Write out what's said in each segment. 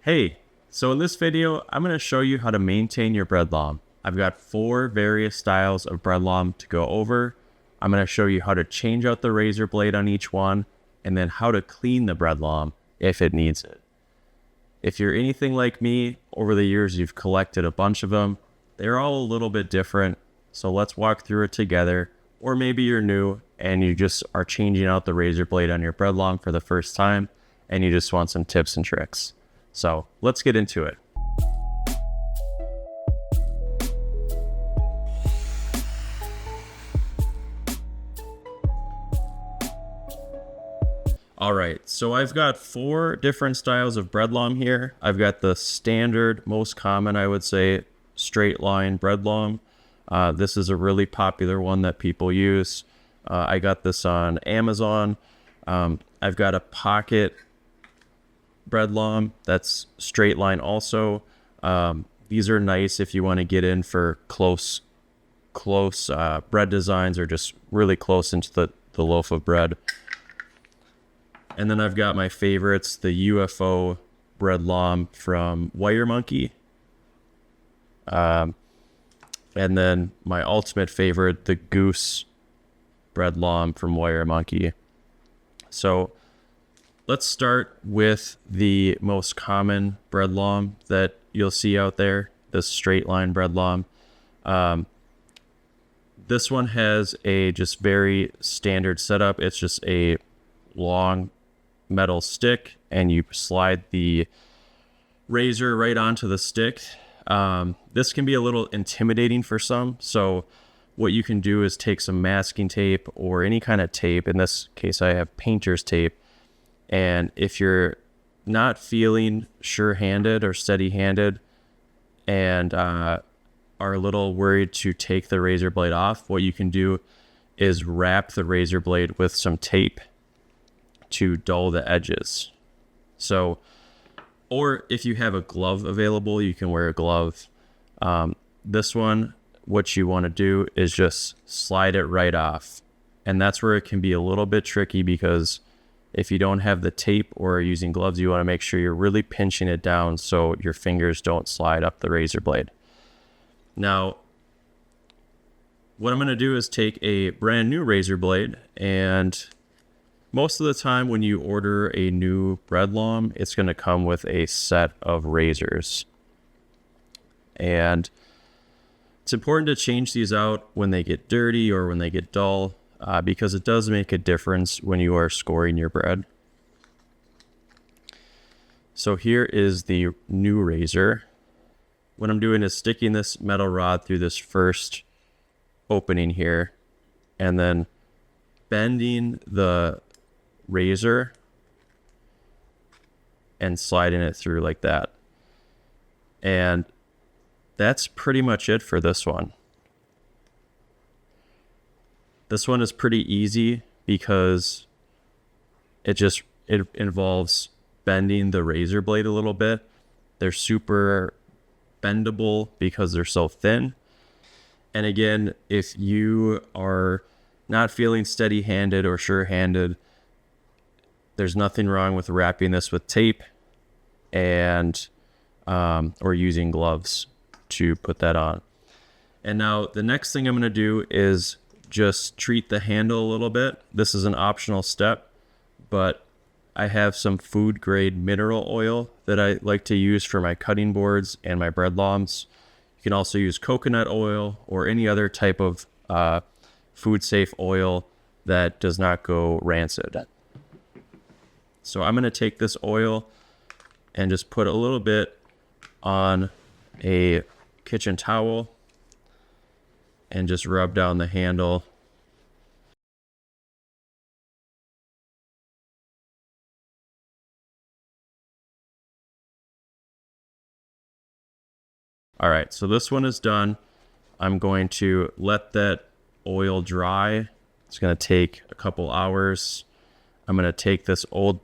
Hey, so in this video, I'm going to show you how to maintain your bread lawn. I've got 4 various styles of bread lawn to go over. I'm going to show you how to change out the razor blade on each one, and then how to clean the bread lawn if it needs it. If you're anything like me, over the years you've collected a bunch of them. They're all a little bit different, so let's walk through it together. Or maybe you're new and you just are changing out the razor blade on your bread lawn for the first time, and you just want some tips and tricks. So let's get into it. All right, so I've got 4 different styles of bread lawn here. I've got the standard, most common, I would say, straight line bread lawn. This is a really popular one that people use. I got this on Amazon. I've got a pocket bread lawn that's straight line also. These are nice if you want to get in for close bread designs, or just really close into the loaf of bread. And then I've got my favorites, the UFO bread lawn from wiremonkey. And then my ultimate favorite, the Goose bread lawn from wiremonkey. So let's start with the most common bread lawn that you'll see out there, this straight line bread lawn. This one has a just very standard setup. It's just a long metal stick, and you slide the razor right onto the stick. This can be a little intimidating for some, so what you can do is take some masking tape or any kind of tape. In this case, I have painter's tape. And if you're not feeling sure-handed or steady-handed and are a little worried to take the razor blade off, what you can do is wrap the razor blade with some tape to dull the edges. So, or if you have a glove available, you can wear a glove. This one, what you want to do is just slide it right off. And that's where it can be a little bit tricky, because if you don't have the tape or are using gloves, you want to make sure you're really pinching it down so your fingers don't slide up the razor blade. Now, what I'm going to do is take a brand new razor blade, and most of the time when you order a new bread lawn, it's going to come with a set of razors. And it's important to change these out when they get dirty or when they get dull, because it does make a difference when you are scoring your bread. So here is the new razor. What I'm doing is sticking this metal rod through this first opening here, and then bending the razor and sliding it through like that. And that's pretty much it for this one. This one is pretty easy because it involves bending the razor blade a little bit. They're super bendable because they're so thin. And again, if you are not feeling steady-handed or sure-handed, there's nothing wrong with wrapping this with tape and or using gloves to put that on. And now the next thing I'm going to do is just treat the handle a little bit. This is an optional step, but I have some food grade mineral oil that I like to use for my cutting boards and my bread lawns. You can also use coconut oil or any other type of food safe oil that does not go rancid. So I'm going to take this oil and just put a little bit on a kitchen towel and just rub down the handle. All right, so this one is done. I'm going to let that oil dry. It's going to take a couple hours. I'm going to take this old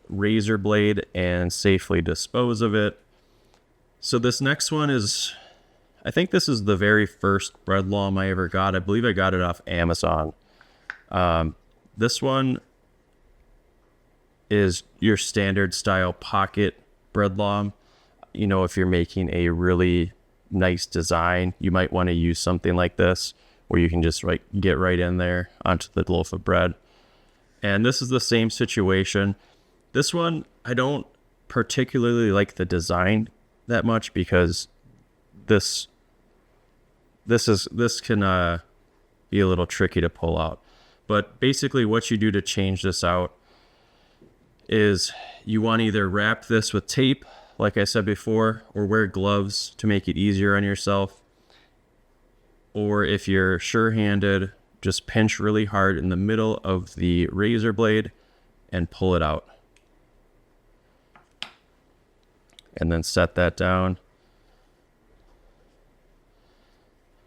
razor blade and safely dispose of it. So this next one is, I think this is the very first bread lawn I ever got. I believe I got it off Amazon. This one is your standard style pocket bread lawn. you know, if you're making a really nice design, you might want to use something like this where you can just get right in there onto the loaf of bread. And this is the same situation. This one, I don't particularly like the design that much because this can be a little tricky to pull out. But basically what you do to change this out is you want to either wrap this with tape, like I said before, or wear gloves to make it easier on yourself. Or if you're sure-handed, just pinch really hard in the middle of the razor blade and pull it out. And then set that down.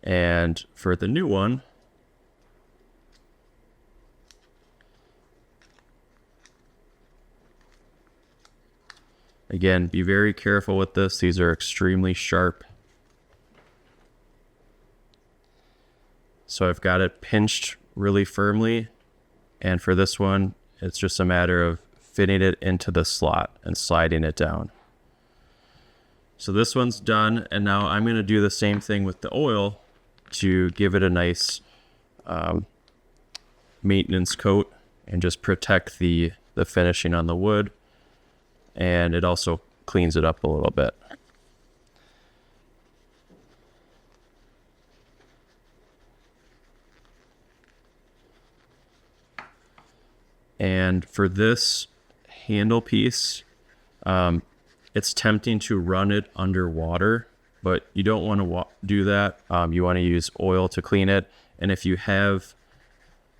And for the new one, again, be very careful with this. These are extremely sharp. So I've got it pinched really firmly. And for this one, it's just a matter of fitting it into the slot and sliding it down. So this one's done. And now I'm going to do the same thing with the oil to give it a nice maintenance coat and just protect the finishing on the wood. And it also cleans it up a little bit. And for this handle piece, it's tempting to run it underwater, but you don't want to do that. You want to use oil to clean it. And if you have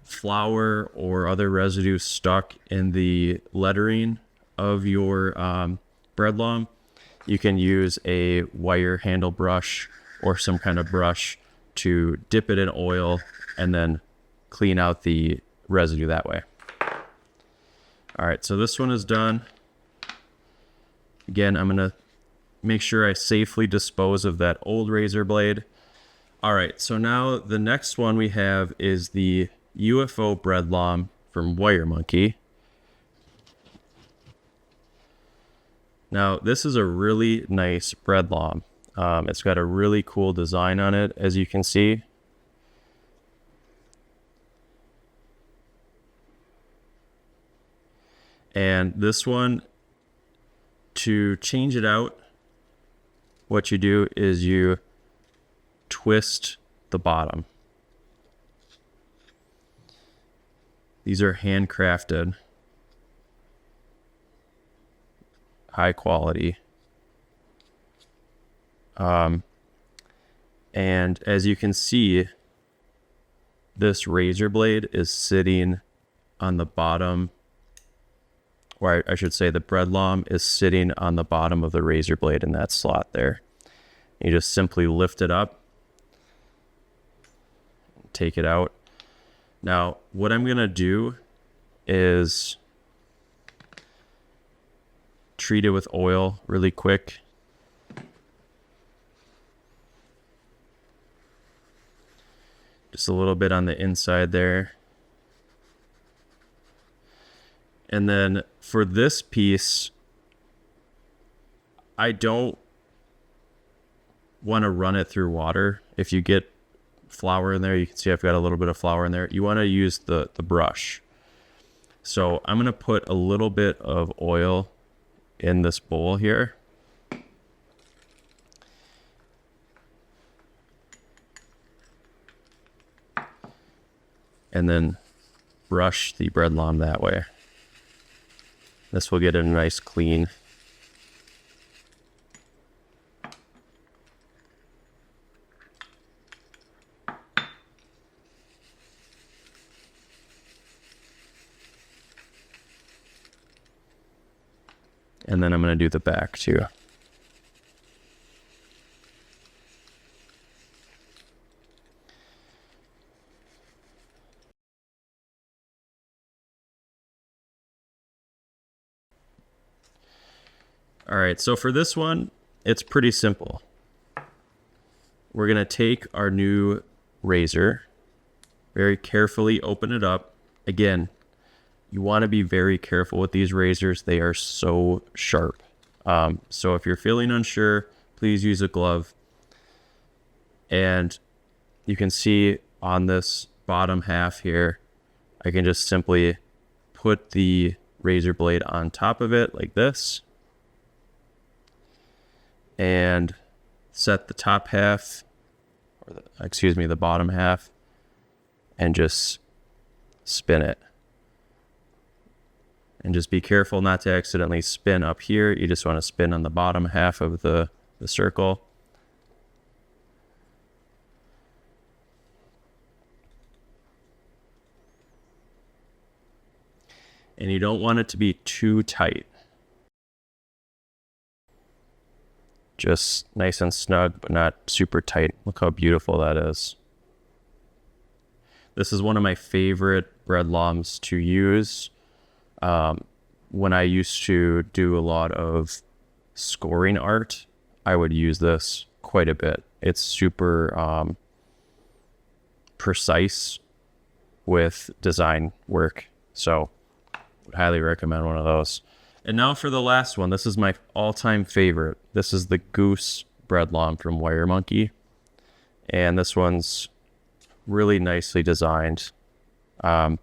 flour or other residue stuck in the lettering of your bread long, you can use a wire handle brush or some kind of brush to dip it in oil and then clean out the residue that way. All right, so this one is done. Again, I'm gonna make sure I safely dispose of that old razor blade. All right, so now the next one we have is the UFO bread long from Wiremonkey. Now, this is a really nice bread long. It's got a really cool design on it, as you can see. And this one, to change it out, what you do is you twist the bottom. These are handcrafted, high quality. And as you can see, this razor blade is sitting on the bottom, or I should say the bread long is sitting on the bottom of the razor blade in that slot there. You just simply lift it up, take it out. Now, what I'm going to do is treat it with oil really quick. Just a little bit on the inside there. And then for this piece, I don't want to run it through water. If you get flour in there, you can see I've got a little bit of flour in there. You want to use the brush. So I'm going to put a little bit of oil in this bowl here. And then brush the bread long that way. This will get a nice clean. And then I'm going to do the back too. All right, so for this one, it's pretty simple. We're going to take our new razor, very carefully open it up. Again, you want to be very careful with these razors. They are so sharp. So if you're feeling unsure, please use a glove. And you can see on this bottom half here, I can just simply put the razor blade on top of it like this and set the top half, or the bottom half, and just spin it. And just be careful not to accidentally spin up here. You just want to spin on the bottom half of the circle. And you don't want it to be too tight. Just nice and snug, but not super tight. Look how beautiful that is. This is one of my favorite bread lambs to use. When I used to do a lot of scoring art, I would use this quite a bit. It's super precise with design work. So would highly recommend one of those. And now for the last one. This is my all-time favorite. This is the Goose bread lamb from Wiremonkey. And this one's really nicely designed. So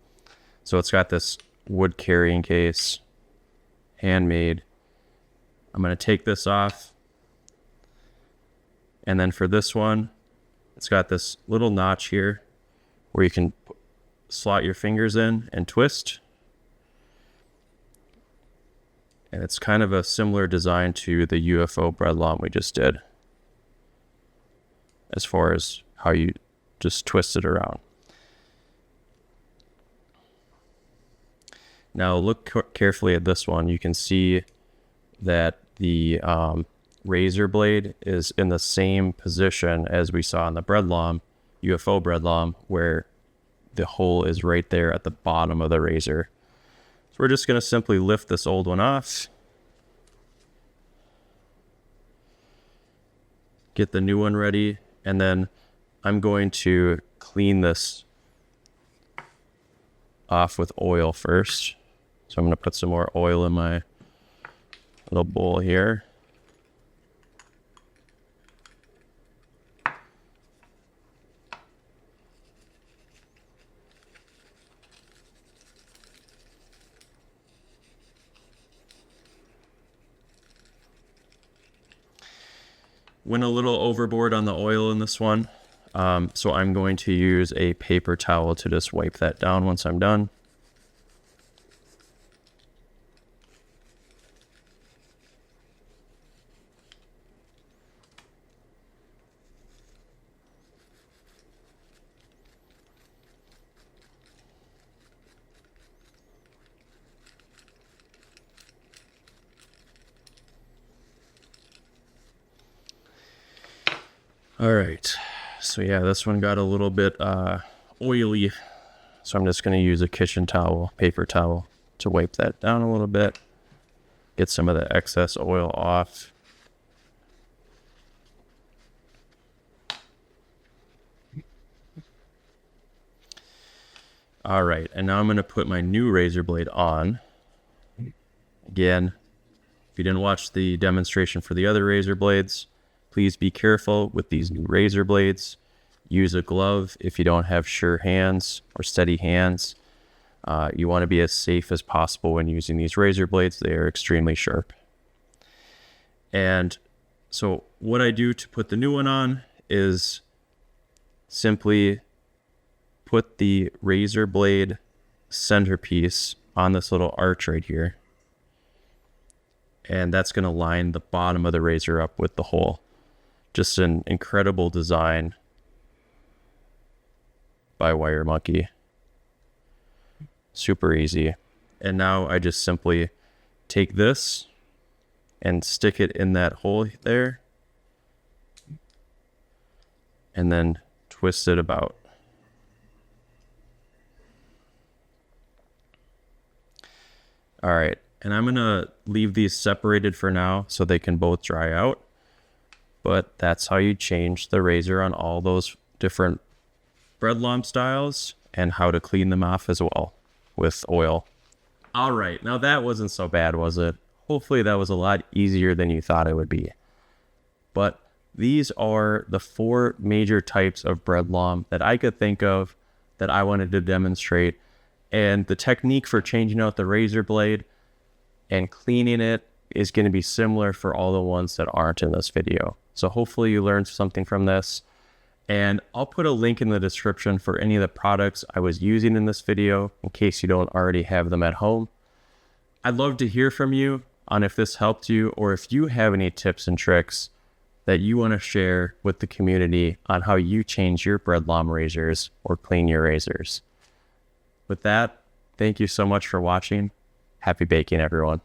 it's got this wood carrying case, handmade. I'm going to take this off. And then for this one, it's got this little notch here where you can slot your fingers in and twist. And it's kind of a similar design to the UFO bread lamb we just did, as far as how you just twist it around. Now look carefully at this one. You can see that the razor blade is in the same position as we saw in the bread lamb, UFO bread lamb, where the hole is right there at the bottom of the razor. So we're just going to simply lift this old one off, get the new one ready, and then I'm going to clean this off with oil first. So I'm going to put some more oil in my little bowl here. Went a little overboard on the oil in this one, so I'm going to use a paper towel to just wipe that down once I'm done. All right, so yeah, this one got a little bit oily, so I'm just going to use a kitchen towel, paper towel, to wipe that down a little bit, get some of the excess oil off. All right, and now I'm going to put my new razor blade on. Again, if you didn't watch the demonstration for the other razor blades, please be careful with these new razor blades. Use a glove if you don't have sure hands or steady hands. You want to be as safe as possible when using these razor blades. They are extremely sharp. And so what I do to put the new one on is simply put the razor blade centerpiece on this little arch right here. And that's going to line the bottom of the razor up with the hole. Just an incredible design by Wiremonkey. Super easy. And now I just simply take this and stick it in that hole there, and then twist it about. All right, and I'm gonna leave these separated for now so they can both dry out. But that's how you change the razor on all those different bread lamb styles, and how to clean them off as well with oil. All right, now that wasn't so bad, was it? hopefully that was a lot easier than you thought it would be. But these are the 4 major types of bread loam that I could think of that I wanted to demonstrate. And the technique for changing out the razor blade and cleaning it is going to be similar for all the ones that aren't in this video. So hopefully you learned something from this. And I'll put a link in the description for any of the products I was using in this video in case you don't already have them at home. I'd love to hear from you on if this helped you or if you have any tips and tricks that you want to share with the community on how you change your bread loam razors or clean your razors. With that, thank you so much for watching. Happy baking, everyone.